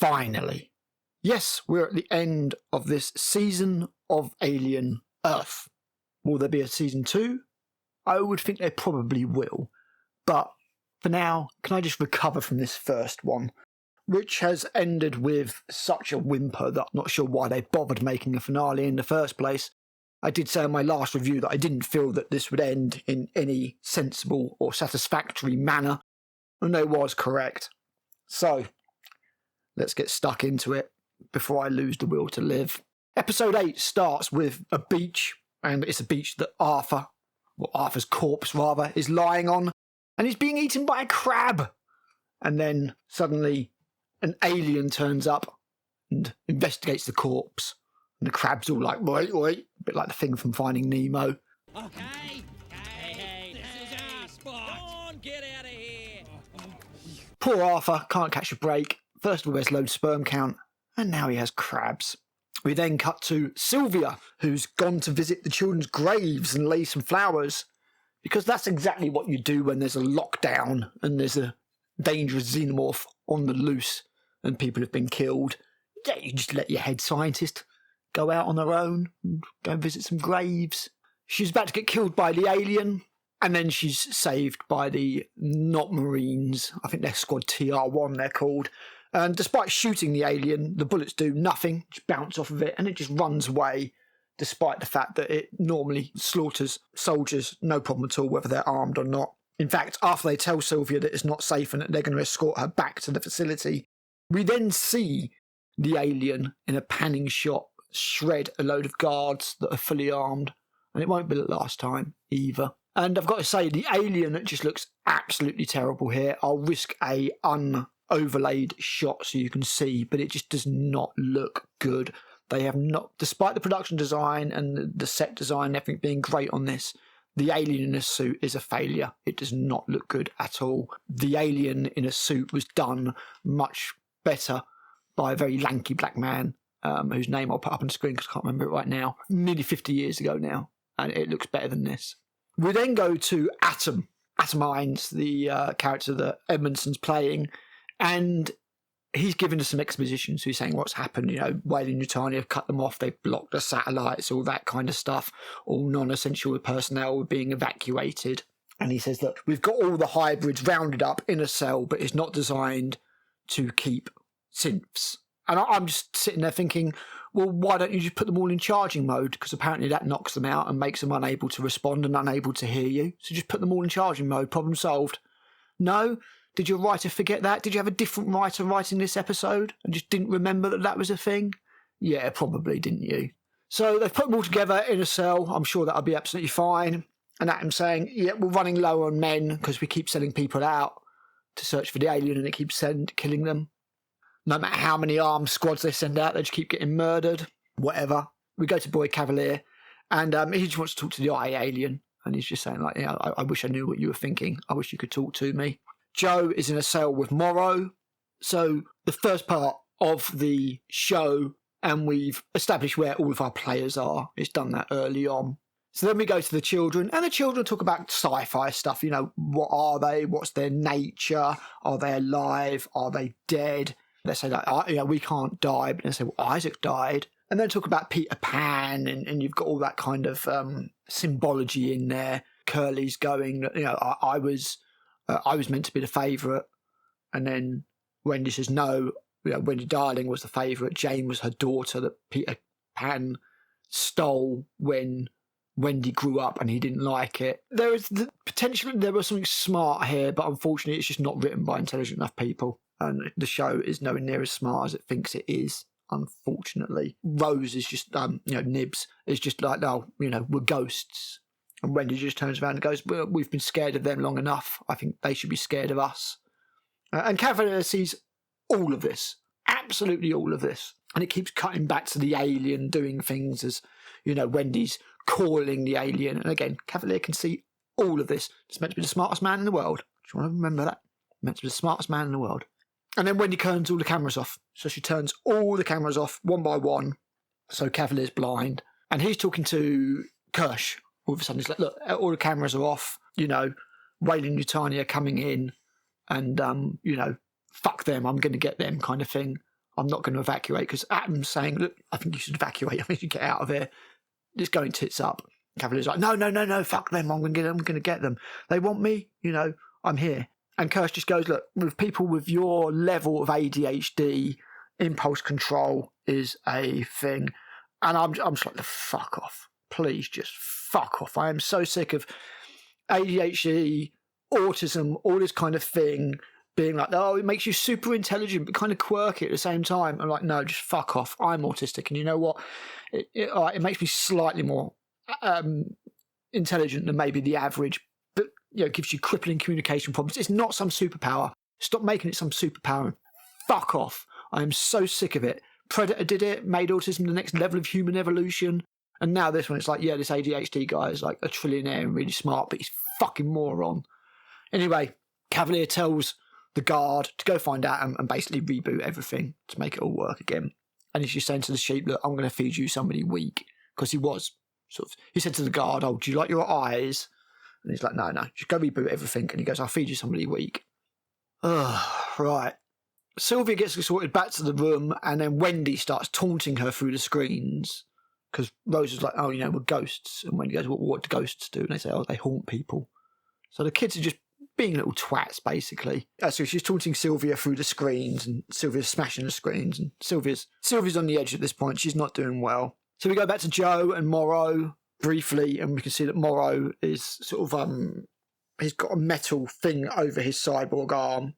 finally. Yes, we're at the end of this season of Alien Earth. Will there be a season 2? I would think there probably will. But for now, can I just recover from this first one, which has ended with such a whimper that I'm not sure why they bothered making a finale in the first place. I did say in my last review that I didn't feel that this would end in any sensible or satisfactory manner, and I was correct. So, let's get stuck into it before I lose the will to live. Episode 8 starts with a beach, and it's a beach that Arthur's corpse rather, is lying on, and he's being eaten by a crab. And then suddenly an alien turns up and investigates the corpse. And the crab's all like, wait, a bit like the thing from Finding Nemo. Okay, hey, this is our spot. Come on, get out of here. Poor Arthur can't catch a break. First of all, there's low sperm count, and now he has crabs. We then cut to Sylvia, who's gone to visit the children's graves and lay some flowers, because that's exactly what you do when there's a lockdown and there's a dangerous xenomorph on the loose and people have been killed. Yeah, you just let your head scientist go out on her own and go and visit some graves. She's about to get killed by the alien, and then she's saved by the not Marines. I think they're Squad TR1 they're called. And despite shooting the alien, the bullets do nothing, just bounce off of it, and it just runs away, despite the fact that it normally slaughters soldiers, no problem at all, whether they're armed or not. In fact, after they tell Sylvia that it's not safe and that they're going to escort her back to the facility, we then see the alien in a panning shot shred a load of guards that are fully armed, and it won't be the last time either. And I've got to say, the alien just looks absolutely terrible here. I'll risk a overlaid shot so you can see, but it just does not look good. They have not, despite the production design and the set design and everything being great on this, the alien in a suit is a failure. It does not look good at all. The alien in a suit was done much better by a very lanky black man, whose name I'll put up on the screen because I can't remember it right now, nearly 50 years ago now, and it looks better than this. We then go to Atom Hines, the character that Edmondson's playing, and he's given us some exposition. So he's saying what's happened, Whale and Yutani have cut them off, they've blocked the satellites, all that kind of stuff, all non-essential personnel were being evacuated. And he says that we've got all the hybrids rounded up in a cell, but it's not designed to keep synths. And I'm just sitting there thinking, well, why don't you just put them all in charging mode? Because apparently that knocks them out and makes them unable to respond and unable to hear you. So just put them all in charging mode, problem solved. No? Did your writer forget that? Did you have a different writer writing this episode and just didn't remember that that was a thing? Yeah, probably, didn't you? So they've put them all together in a cell. I'm sure that'll be absolutely fine. And Atom's saying, yeah, we're running low on men because we keep sending people out to search for the alien and it keeps killing them. No matter how many armed squads they send out, they just keep getting murdered. Whatever. We go to Boy Cavalier, and he just wants to talk to the alien, and he's just saying, like, I wish I knew what you were thinking. I wish you could talk to me. Joe is in a cell with Morrow. So the first part of the show, and we've established where all of our players are. It's done that early on. So then we go to the children, and the children talk about sci-fi stuff. What are they? What's their nature? Are they alive? Are they dead? They say, like, we can't die. But they say, well, Isaac died. And then talk about Peter Pan, and you've got all that kind of symbology in there. Curly's going, I was meant to be the favourite. And then Wendy says, no, Wendy Darling was the favourite. Jane was her daughter that Peter Pan stole when Wendy grew up and he didn't like it. There is potentially there was something smart here, but unfortunately it's just not written by intelligent enough people. And the show is nowhere near as smart as it thinks it is, unfortunately. Rose is just, Nibs is just like, we're ghosts. And Wendy just turns around and goes, well, we've been scared of them long enough. I think they should be scared of us. And Cavalier sees all of this, absolutely all of this. And it keeps cutting back to the alien doing things as, Wendy's calling the alien. And again, Cavalier can see all of this. It's meant to be the smartest man in the world. Do you want to remember that? Meant to be the smartest man in the world. And then Wendy turns all the cameras off. So she turns all the cameras off one by one. So Cavalier's blind. And he's talking to Kirsch. All of a sudden he's like, look, all the cameras are off. Whale and Yutani are coming in. And, fuck them, I'm going to get them kind of thing. I'm not going to evacuate, because Adam's saying, look, I think you should evacuate. I think you should get out of here. It's going tits up. Cavalier's like, no, fuck them. I'm going to get them. They want me, I'm here. And Kirsch just goes, look, with people with your level of ADHD, impulse control is a thing. And I'm just like, fuck off. Please just fuck off. I am so sick of ADHD, autism, all this kind of thing being like, oh, it makes you super intelligent but kind of quirky at the same time. I'm like, no, just fuck off. I'm autistic. And you know what? It makes me slightly more intelligent than maybe the average, but it gives you crippling communication problems. It's not some superpower. Stop making it some superpower and fuck off. I am so sick of it. Predator did it, made autism the next level of human evolution. And now this one, it's like, yeah, this ADHD guy is like a trillionaire and really smart, but he's fucking moron. Anyway, Cavalier tells the guard to go find Adam and basically reboot everything to make it all work again. And he's just saying to the sheep, look, I'm going to feed you somebody weak. Because he said to the guard, oh, do you like your eyes? And he's like, no, just go reboot everything. And he goes, I'll feed you somebody weak. Right. Sylvia gets escorted back to the room, and then Wendy starts taunting her through the screens. Because Rose is like, oh, we're ghosts. And Wendy goes, what do ghosts do? And they say, oh, they haunt people. So the kids are just being little twats, basically. So she's taunting Sylvia through the screens, and Sylvia's smashing the screens, and Sylvia's on the edge at this point. She's not doing well. So we go back to Joe and Morrow briefly, and we can see that Morrow is sort of, he's got a metal thing over his cyborg arm.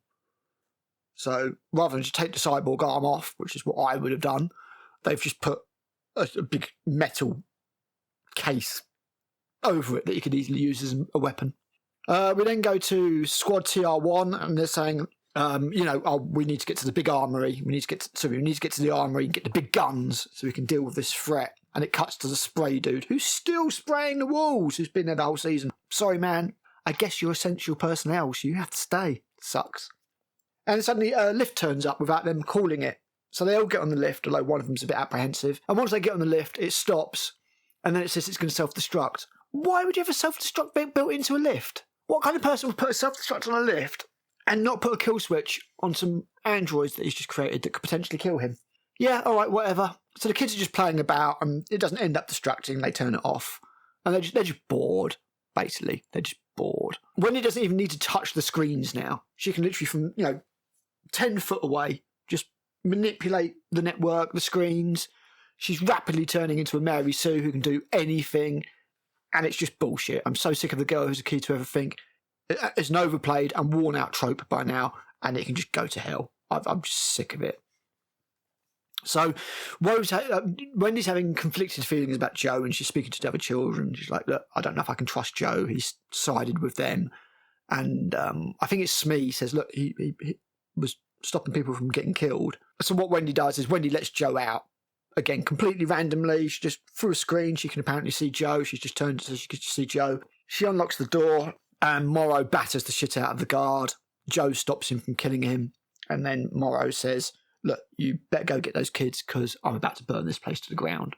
So rather than just take the cyborg arm off, which is what I would have done, they've just put a big metal case over it that you could easily use as a weapon. We then go to Squad TR1, and they're saying, we need to get to the big armory. We need to get to the armory and get the big guns so we can deal with this threat. And it cuts to the spray dude, who's still spraying the walls, who's been there the whole season. Sorry, man. I guess you're essential personnel, so you have to stay. Sucks. And suddenly a lift turns up without them calling it. So they all get on the lift, although one of them's a bit apprehensive. And once they get on the lift, it stops, and then it says it's going to self-destruct. Why would you have a self-destruct built into a lift? What kind of person would put a self-destruct on a lift and not put a kill switch on some androids that he's just created that could potentially kill him? Yeah, all right, whatever. So the kids are just playing about, and it doesn't end up destructing. They turn it off, and they're just bored. Basically, they're just bored. Wendy doesn't even need to touch the screens now. She can literally from 10 foot away just manipulate the network, the screens. She's rapidly turning into a Mary Sue who can do anything. And it's just bullshit. I'm so sick of the girl who's a key to everything. It's an overplayed and worn out trope by now, and it can just go to hell. I'm just sick of it. So Wendy's having conflicted feelings about Joe, and she's speaking to the other children. She's like, look, I don't know if I can trust Joe. He's sided with them. And I think it's Smee says, look, he was stopping people from getting killed. So what Wendy does is Wendy lets Joe out. Again, completely randomly. She just, through a screen, she can apparently see Joe. She's just turned so she can see Joe. She unlocks the door, and Morrow batters the shit out of the guard. Joe stops him from killing him. And then Morrow says, look, you better go get those kids because I'm about to burn this place to the ground.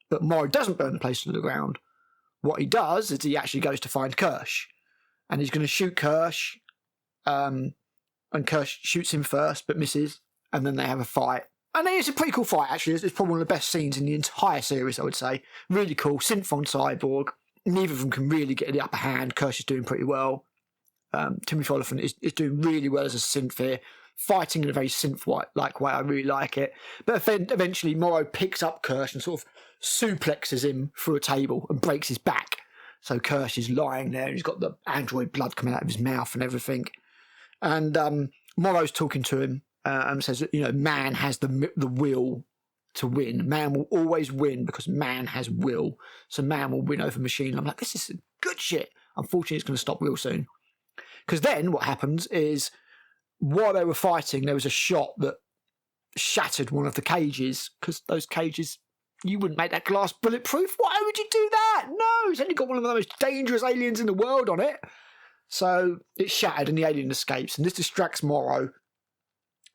But Morrow doesn't burn the place to the ground. What he does is he actually goes to find Kirsch. And he's going to shoot Kirsch. And Kirsch shoots him first, but misses. And then they have a fight. And it's a pretty cool fight, actually. It's probably one of the best scenes in the entire series, I would say. Really cool. Synth on Cyborg. Neither of them can really get the upper hand. Kirsch is doing pretty well. Timothy Oliphant is doing really well as a synth here. Fighting in a very synth-like way. I really like it. But eventually, Morrow picks up Kirsch and sort of suplexes him through a table and breaks his back. So Kirsch is lying there. He's got the android blood coming out of his mouth and everything. And Morrow's talking to him. And says that, man has the will to win. Man will always win because man has will. So man will win over machine. I'm like, this is good shit. Unfortunately, it's going to stop real soon. Because then what happens is, while they were fighting, there was a shot that shattered one of the cages. Because those cages, you wouldn't make that glass bulletproof. Why would you do that? No, it's only got one of the most dangerous aliens in the world on it. So it's shattered and the alien escapes. And this distracts Morrow.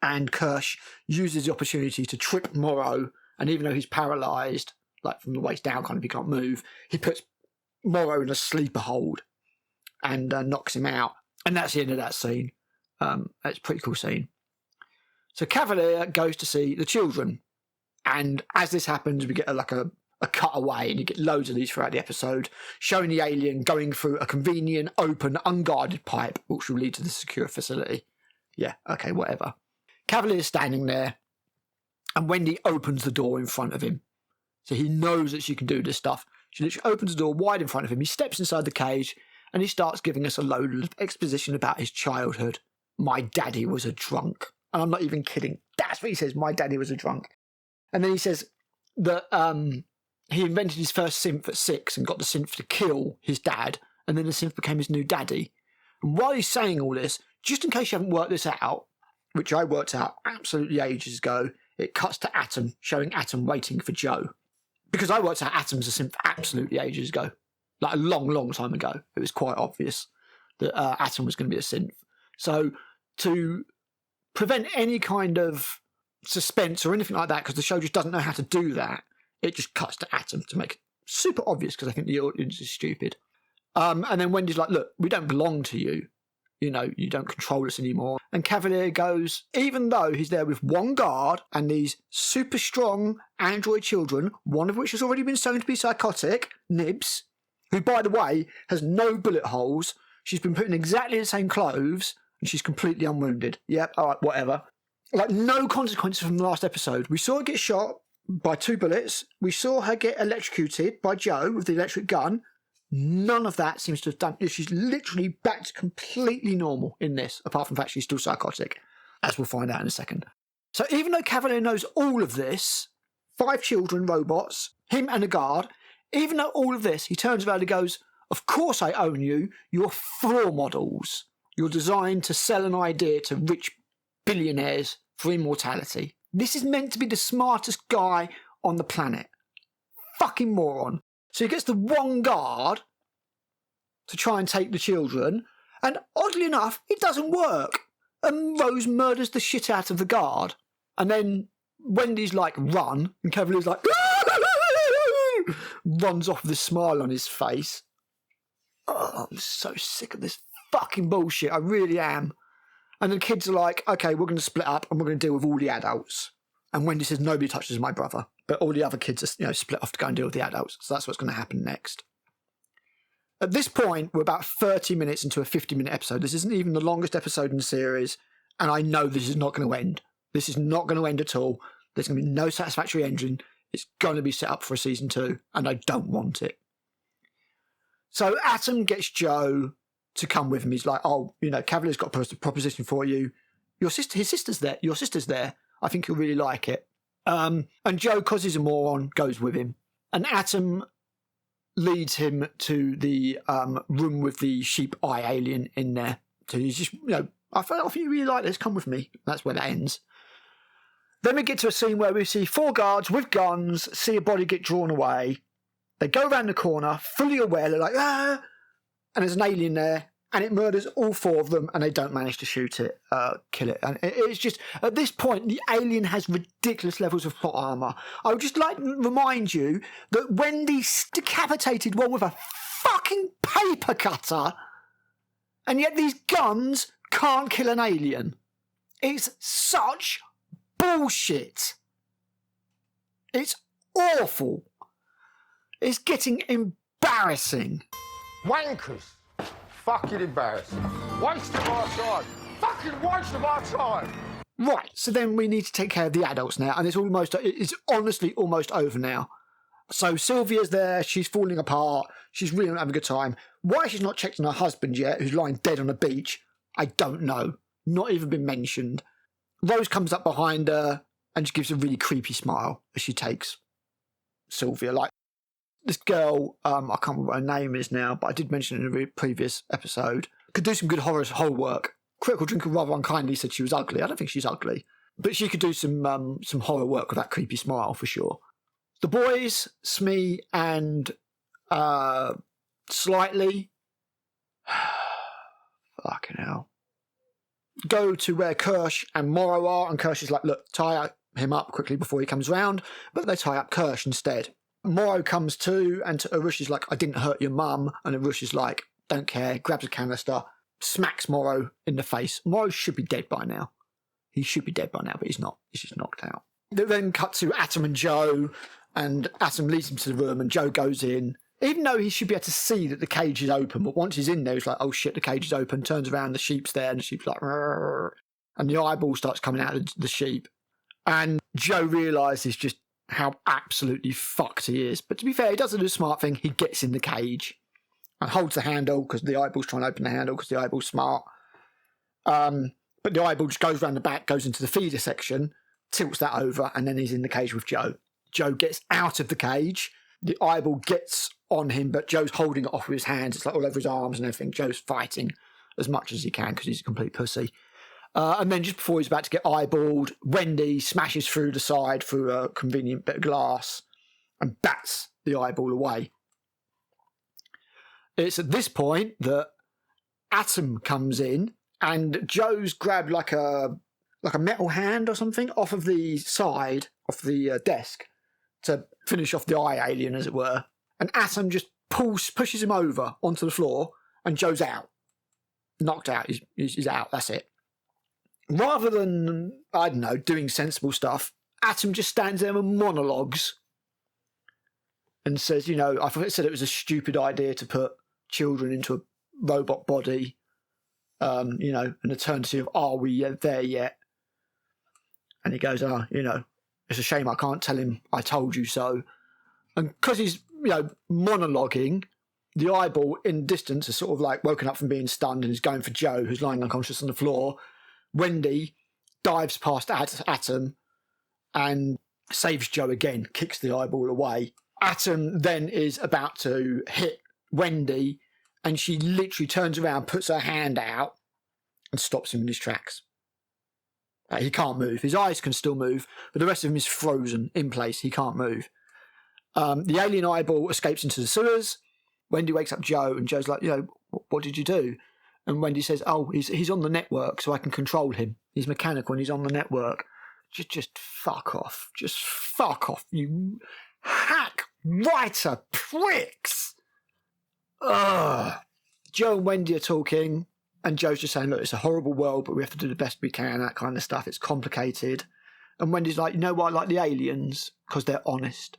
And Kirsch uses the opportunity to trip Morrow, and even though he's paralysed, like from the waist down, kind of he can't move, he puts Morrow in a sleeper hold and knocks him out. And that's the end of that scene. That's a pretty cool scene. So Cavalier goes to see the children. And as this happens, we get a cutaway, and you get loads of these throughout the episode, showing the alien going through a convenient, open, unguarded pipe, which will lead to the secure facility. Yeah, okay, whatever. Cavalier's standing there, and Wendy opens the door in front of him. So he knows that she can do this stuff. She literally opens the door wide in front of him. He steps inside the cage, and he starts giving us a load of exposition about his childhood. My daddy was a drunk. And I'm not even kidding. That's what he says. My daddy was a drunk. And then he says that he invented his first synth at 6 and got the synth to kill his dad. And then the synth became his new daddy. And while he's saying all this, just in case you haven't worked this out, which I worked out absolutely ages ago, it cuts to Atom, showing Atom waiting for Joe. Because I worked out Atom's a synth absolutely ages ago. Like a long, long time ago. It was quite obvious that Atom was going to be a synth. So to prevent any kind of suspense or anything like that, because the show just doesn't know how to do that, it just cuts to Atom to make it super obvious, because I think the audience is stupid. And then Wendy's like, look, we don't belong to you. You know, you don't control us anymore. And Cavalier goes, even though he's there with one guard and these super strong android children, one of which has already been shown to be psychotic, Nibs, who, by the way, has no bullet holes. She's been put in exactly the same clothes, and she's completely unwounded. Yep, all right, whatever. Like, no consequences from the last episode. We saw her get shot by 2 bullets. We saw her get electrocuted by Joe with the electric gun. None of that seems to have done. She's literally back to completely normal in this, apart from the fact she's still psychotic, as we'll find out in a second. So even though Cavalier knows all of this, 5 children, robots, him and a guard, even though all of this, he turns around and goes, of course I own you. You're floor models. You're designed to sell an idea to rich billionaires for immortality. This is meant to be the smartest guy on the planet. Fucking moron. So he gets the one guard to try and take the children, and oddly enough, it doesn't work. And Rose murders the shit out of the guard. And then Wendy's like, run, and Cavalier's like, runs off with a smile on his face. Oh, I'm so sick of this fucking bullshit. I really am. And the kids are like, okay, we're going to split up and we're going to deal with all the adults. And Wendy says, nobody touches my brother. But all the other kids are, split off to go and deal with the adults. So that's what's going to happen next. At this point, we're about 30 minutes into a 50-minute episode. This isn't even the longest episode in the series. And I know this is not going to end. This is not going to end at all. There's going to be no satisfactory ending. It's going to be set up for a season 2. And I don't want it. So Atom gets Joe to come with him. He's like, Cavalier's got a proposition for you. His sister's there. Your sister's there. I think you'll really like it. And Joe, because he's a moron, goes with him. And Atom leads him to the room with the sheep eye alien in there. So he's just, I think you really like this, come with me. That's where that ends. Then we get to a scene where we see 4 guards with guns, see a body get drawn away. They go around the corner, fully aware, they're like, ah! And there's an alien there, and it murders all 4 of them, and they don't manage to shoot it, kill it. And it's just, at this point, the alien has ridiculous levels of plot armour. I would just like to remind you that Wendy decapitated one with a fucking paper cutter, and yet these guns can't kill an alien. It's such bullshit. It's awful. It's getting embarrassing. Wankers. Fucking embarrassing. Waste of our time. Fucking waste of our time. Right, so then we need to take care of the adults now, and it's honestly almost over now. So Sylvia's there, she's falling apart, she's really not having a good time. Why she's not checked on her husband yet, who's lying dead on a beach, I don't know. Not even been mentioned. Rose comes up behind her, and she gives a really creepy smile as she takes Sylvia. Like, this girl, I can't remember what her name is now, but I did mention it in a previous episode, could do some good horror work. Critical Drinker rather unkindly said she was ugly. I don't think she's ugly. But she could do some horror work with that creepy smile, for sure. The boys, Smee and Slightly, fucking hell, go to where Kirsch and Morrow are, and Kirsch is like, look, tie him up quickly before he comes round, but they tie up Kirsch instead. Morrow comes too, and Arush is like, I didn't hurt your mum, and Arush is like, don't care, grabs a canister, smacks Morrow in the face. Morrow should be dead by now. He should be dead by now, but he's not. He's just knocked out. They then cut to Atom and Joe, and Atom leads him to the room, and Joe goes in. Even though he should be able to see that the cage is open, but once he's in there, he's like, oh shit, the cage is open, turns around, the sheep's there, and the sheep's like, "Rrr," and the eyeball starts coming out of the sheep. And Joe realises just how absolutely fucked he is. But to be fair, he doesn't do a smart thing. He gets in the cage and holds the handle because the eyeball's trying to open the handle because the eyeball's smart. But the eyeball just goes around the back, goes into the feeder section, tilts that over, and then he's in the cage with Joe. Joe gets out of the cage. The eyeball gets on him, but Joe's holding it off with his hands. It's like all over his arms and everything. Joe's fighting as much as he can because he's a complete pussy. And then just before he's about to get eyeballed, Wendy smashes through the side through a convenient bit of glass and bats the eyeball away. It's at this point that Atom comes in, and Joe's grabbed like a metal hand or something off of the side of the desk to finish off the eye alien, as it were. And Atom just pushes him over onto the floor, and Joe's out. Knocked out. He's out. That's it. Rather than, I don't know, doing sensible stuff, Atom just stands there and monologues and says, I said it was a stupid idea to put children into a robot body, an eternity of, are we there yet? And he goes, it's a shame I can't tell him I told you so. And because he's, monologuing, the eyeball in distance has sort of like woken up from being stunned and is going for Joe, who's lying unconscious on the floor. Wendy dives past Atom and saves Joe again, kicks the eyeball away. Atom then is about to hit Wendy, and she literally turns around, puts her hand out, and stops him in his tracks. He can't move. His eyes can still move, but the rest of him is frozen in place. He can't move. The alien eyeball escapes into the sewers. Wendy wakes up Joe, and Joe's like, what did you do? And Wendy says, oh, he's on the network, so I can control him. He's mechanical and he's on the network. Just fuck off. Just fuck off, you hack writer pricks. Ugh. Joe and Wendy are talking, and Joe's just saying, look, it's a horrible world, but we have to do the best we can, that kind of stuff. It's complicated. And Wendy's like, you know what, I like the aliens, because they're honest.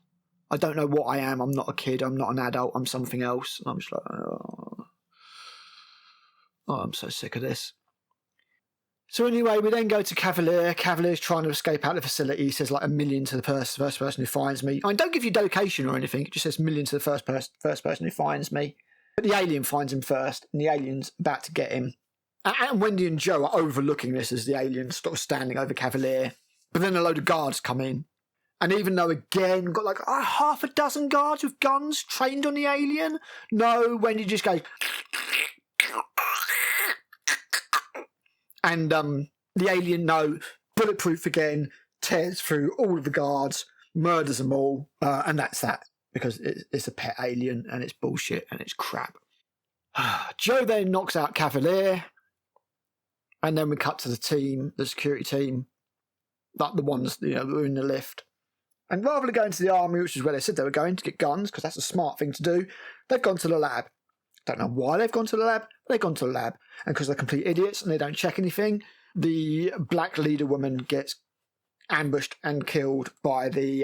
I don't know what I am. I'm not a kid. I'm not an adult. I'm something else. And I'm just like, Oh, I'm so sick of this. So anyway, we then go to Cavalier. Cavalier's trying to escape out of the facility. He says like $1 million to the first person who finds me. I don't give you location or anything. It just says $1 million to the first person who finds me. But the alien finds him first, and the alien's about to get him. And Wendy and Joe are overlooking this as the alien's sort of standing over Cavalier. But then a load of guards come in. And even though, again, got like half a dozen guards with guns trained on the alien, no, Wendy just goes... And the alien, no, bulletproof again, tears through all of the guards, murders them all, and that's that, because it's a pet alien, and it's bullshit, and it's crap. Joe then knocks out Cavalier, and then we cut to the team, the security team, like the ones, who are in the lift. And rather than going to the army, which is where they said they were going to get guns, because that's a smart thing to do, they've gone to the lab. Don't know why they've gone to the lab. They've gone to the lab. And because they're complete idiots and they don't check anything, the black leader woman gets ambushed and killed by the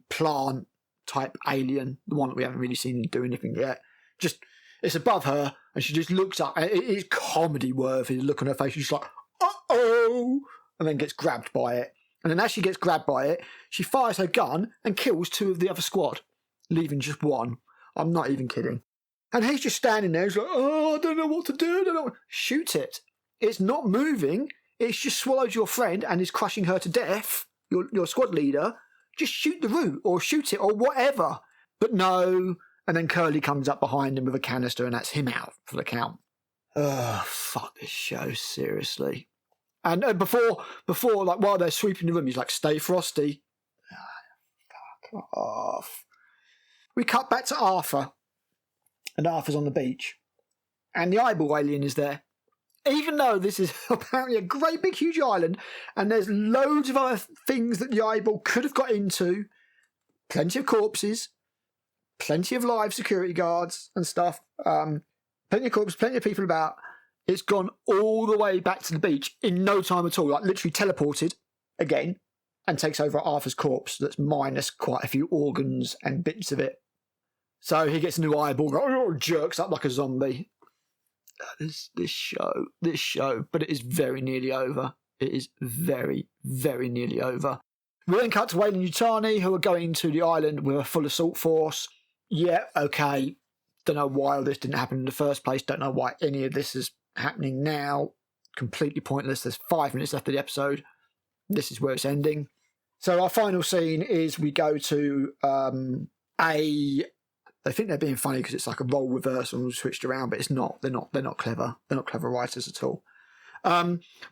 plant type alien, the one that we haven't really seen do anything yet. Just, it's above her, and she just looks up, and it is comedy worthy. The look on her face, she's like, uh-oh, and then gets grabbed by it. And then as she gets grabbed by it, she fires her gun and kills 2 of the other squad, leaving just 1. I'm not even kidding. And he's just standing there. He's like, oh, I don't know what to do. I don't know. Shoot it. It's not moving. It's just swallowed your friend and is crushing her to death, your squad leader. Just shoot the root or shoot it or whatever. But no. And then Curly comes up behind him with a canister, and that's him out for the count. Oh, fuck this show, seriously. And before, like, while they're sweeping the room, he's like, stay frosty. Oh, fuck off. We cut back to Arthur, and Arthur's on the beach, and the eyeball alien is there. Even though this is apparently a great big huge island, and there's loads of other things that the eyeball could have got into, plenty of corpses, plenty of live security guards and stuff, plenty of corpses, plenty of people about. It's gone all the way back to the beach in no time at all, like literally teleported again, and takes over Arthur's corpse that's minus quite a few organs and bits of it. So he gets a new eyeball, jerks up like a zombie. This show, but it is very nearly over. It is very, very nearly over. We then cut to Wayne and Yutani, who are going to the island with a full assault force. Yeah, okay. Don't know why all this didn't happen in the first place. Don't know why any of this is happening now. Completely pointless. There's 5 minutes left of the episode. This is where it's ending. So our final scene is we go to I think they're being funny because it's like a role reversal and switched around, but it's not. They're not clever. They're not clever writers at all.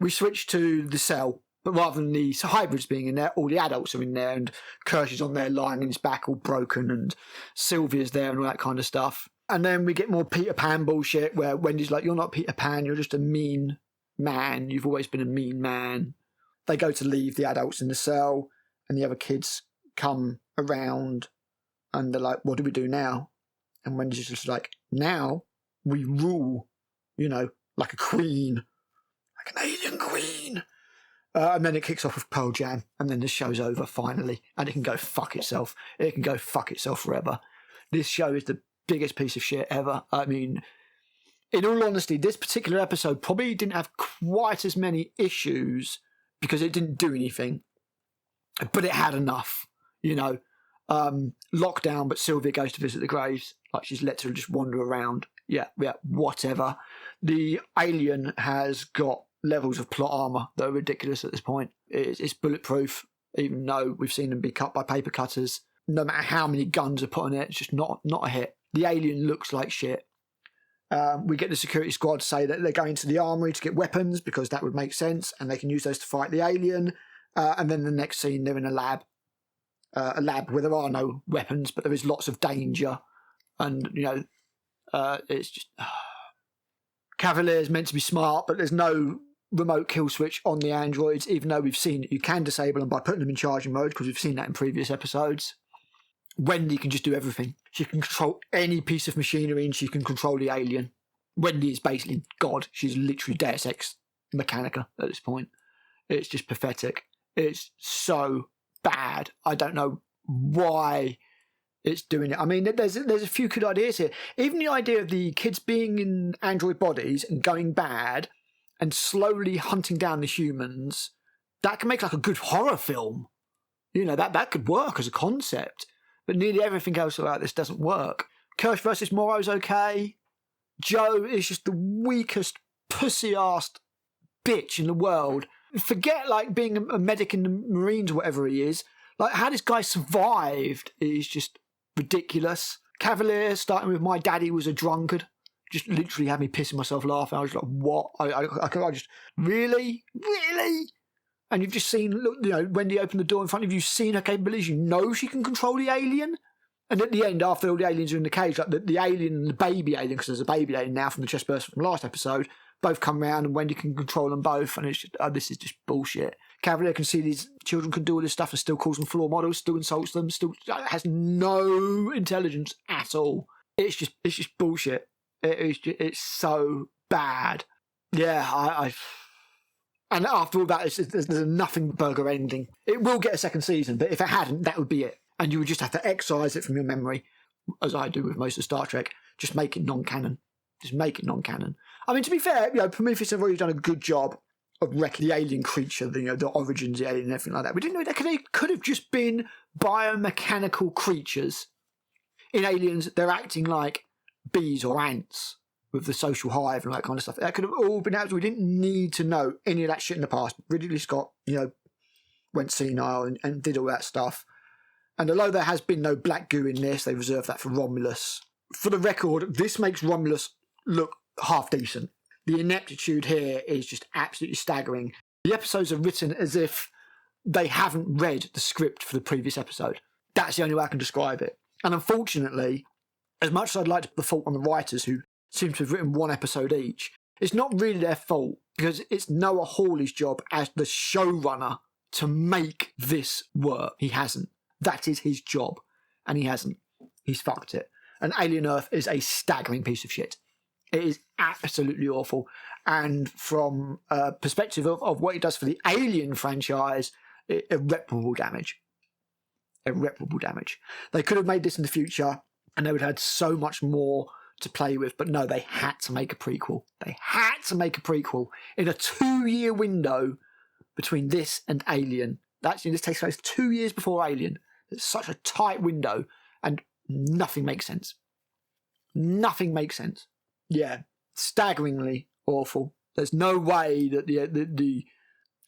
We switch to the cell, but rather than the hybrids being in there, all the adults are in there, and Kirsch is on there lying on his back all broken, and Sylvia's there and all that kind of stuff. And then we get more Peter Pan bullshit where Wendy's like, "You're not Peter Pan, you're just a mean man. You've always been a mean man." They go to leave the adults in the cell, and the other kids come around, and they're like, "What do we do now?" And Wendy's just like, "Now we rule, like a queen, like an alien queen." And then it kicks off with Pearl Jam, and then the show's over finally, and it can go fuck itself. It can go fuck itself forever. This show is the biggest piece of shit ever. I mean, in all honesty, this particular episode probably didn't have quite as many issues because it didn't do anything, but it had enough, lockdown, but Sylvia goes to visit the graves. Like, she's let her just wander around. Yeah, whatever. The alien has got levels of plot armor that are ridiculous at this point. It's bulletproof, even though we've seen them be cut by paper cutters. No matter how many guns are put on it, it's just not a hit. The alien looks like shit. We get the security squad say that they're going to the armory to get weapons because that would make sense, and they can use those to fight the alien. And then the next scene, they're in a lab where there are no weapons, but there is lots of danger. And, it's just... Cavalier's meant to be smart, but there's no remote kill switch on the androids, even though we've seen that you can disable them by putting them in charging mode, because we've seen that in previous episodes. Wendy can just do everything. She can control any piece of machinery, and she can control the alien. Wendy is basically God. She's literally Deus Ex Mechanica at this point. It's just pathetic. It's so bad. I don't know why it's doing it. I mean, there's a few good ideas here. Even the idea of the kids being in android bodies and going bad and slowly hunting down the humans, that can make like a good horror film. That could work as a concept. But nearly everything else about this doesn't work. Kirsch versus Morrow's okay. Joe is just the weakest, pussy-assed bitch in the world. Forget like being a medic in the Marines or whatever he is. Like, how this guy survived is just ridiculous. Cavalier, starting with "My daddy was a drunkard," just literally had me pissing myself laughing. I was like, what? I just, really? And you've just seen, look, Wendy opened the door in front of you, seen her capabilities, she can control the alien. And at the end, after all the aliens are in the cage, like the alien and the baby alien, because there's a baby alien now from the chest burst from last episode, both come around and Wendy can control them both. And it's just, this is just bullshit. Cavalier can see these children can do all this stuff and still calls them floor models, still insults them, still has no intelligence at all. It's just bullshit. It's so bad. Yeah, and after all that, there's a nothing burger ending. It will get a second season, but if it hadn't, that would be it. And you would just have to excise it from your memory, as I do with most of Star Trek. Just make it non-canon. Just make it non-canon. I mean, to be fair, Prometheus have already done a good job of wrecking the alien creature, the origins of the alien and everything like that. We didn't know that they could have just been biomechanical creatures. In Aliens, they're acting like bees or ants with the social hive and all that kind of stuff. That could have all been out. We didn't need to know any of that shit in the past. Ridley Scott, went senile and did all that stuff. And although there has been no black goo in this, they reserved that for Romulus. For the record, this makes Romulus look half decent. The ineptitude here is just absolutely staggering. The episodes are written as if they haven't read the script for the previous episode. That's the only way I can describe it. And unfortunately, as much as I'd like to put the fault on the writers who seem to have written one episode each, it's not really their fault, because it's Noah Hawley's job as the showrunner to make this work. He hasn't. That is his job, and he hasn't. He's fucked it. And Alien Earth is a staggering piece of shit. It is absolutely awful. And from a perspective of what it does for the Alien franchise, irreparable damage. Irreparable damage. They could have made this in the future and they would have had so much more to play with, but no, they had to make a prequel. They had to make a prequel in a 2-year window between this and Alien. Actually, this takes place 2 years before Alien. It's such a tight window, and nothing makes sense. Nothing makes sense. Yeah, staggeringly awful. There's no way that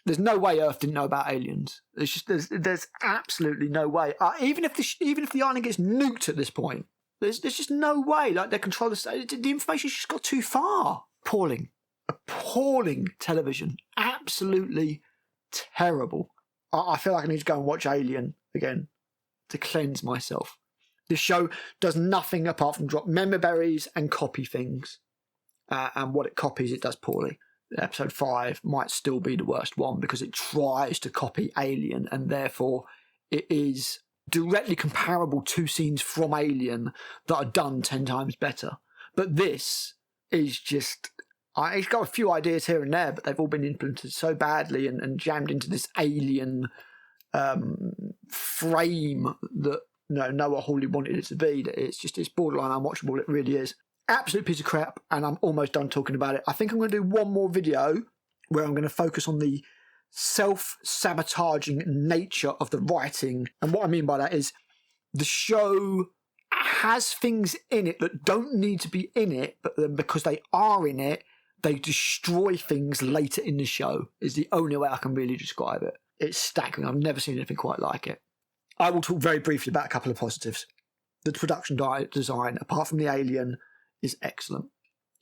there's no way Earth didn't know about aliens. There's absolutely no way. Even if the island gets nuked at this point, there's just no way. Like, they control the information's just got too far. Appalling television. Absolutely terrible. I feel like I need to go and watch Alien again to cleanse myself. This show does nothing apart from drop memory berries and copy things. And what it copies, it does poorly. Episode 5 might still be the worst one because it tries to copy Alien, and therefore it is directly comparable to scenes from Alien that are done 10 times better. But this is just... it's got a few ideas here and there, but they've all been implemented so badly and jammed into this Alien frame that Noah Hawley wanted it to be. That it's borderline unwatchable. It really is. Absolute piece of crap, and I'm almost done talking about it. I think I'm going to do one more video where I'm going to focus on the self-sabotaging nature of the writing. And what I mean by that is the show has things in it that don't need to be in it, but then because they are in it, they destroy things later in the show, is the only way I can really describe it. It's staggering. I've never seen anything quite like it. I will talk very briefly about a couple of positives. The production design, apart from the Alien, is excellent.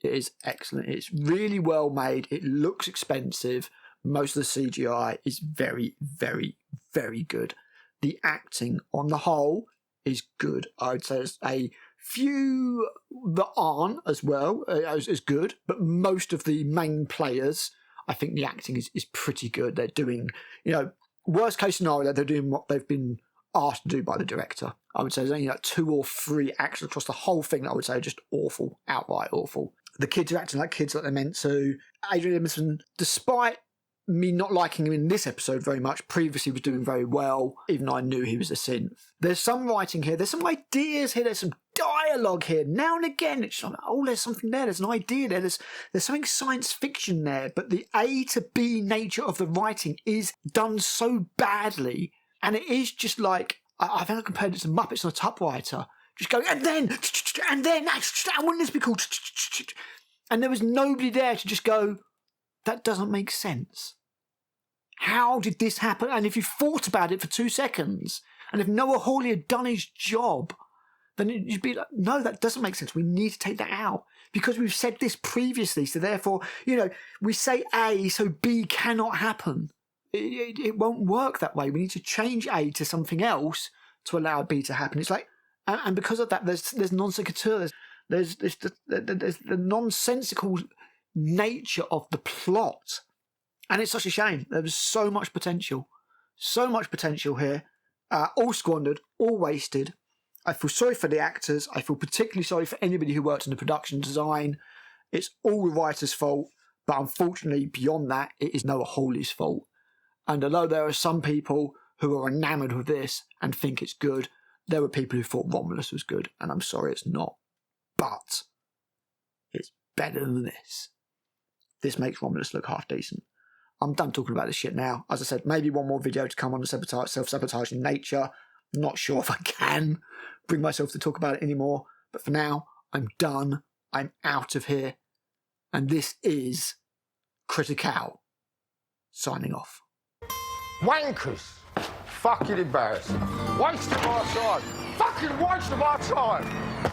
It is excellent. It's really well made. It looks expensive. Most of the CGI is very, very, very good. The acting on the whole is good. I would say there's a few that aren't as well as good, but most of the main players, I think the acting is pretty good. They're doing, worst case scenario, they're doing what they've been asked to do by the director. I would say there's only like 2 or 3 acts across the whole thing that I would say are just awful, outright awful. The kids are acting like kids like they're meant to. Adrian Emerson, despite me not liking him in this episode very much, previously was doing very well, even though I knew he was a synth. There's some writing here, there's some ideas here, there's some dialogue here. Now and again, it's like, there's something there, there's an idea there, there's something science fiction there, but the A to B nature of the writing is done so badly, and it is just like, I think I compared it to Muppets on a typewriter, just going, and then, wouldn't this be cool? And there was nobody there to just go, that doesn't make sense. How did this happen? And if you thought about it for 2 seconds, and if Noah Hawley had done his job, then you'd be like, no, that doesn't make sense. We need to take that out. Because we've said this previously, so therefore, we say A, so B cannot happen. It won't work that way. We need to change A to something else to allow B to happen. It's like, and because of that, there's non sequitur. There's the nonsensical nature of the plot, and it's such a shame. There was so much potential here, all squandered, all wasted. I feel sorry for the actors. I feel particularly sorry for anybody who worked in the production design. It's all the writer's fault, but unfortunately beyond that, it is Noah Hawley's fault. And although there are some people who are enamoured with this and think it's good, there were people who thought Romulus was good, and I'm sorry it's not. But it's better than this. This makes Romulus look half decent. I'm done talking about this shit now. As I said, maybe one more video to come on the self-sabotaging nature. I'm not sure if I can bring myself to talk about it anymore. But for now, I'm done. I'm out of here. And this is Critical signing off. Wankers. Fucking embarrassing. Waste of our time. Fucking waste of our time.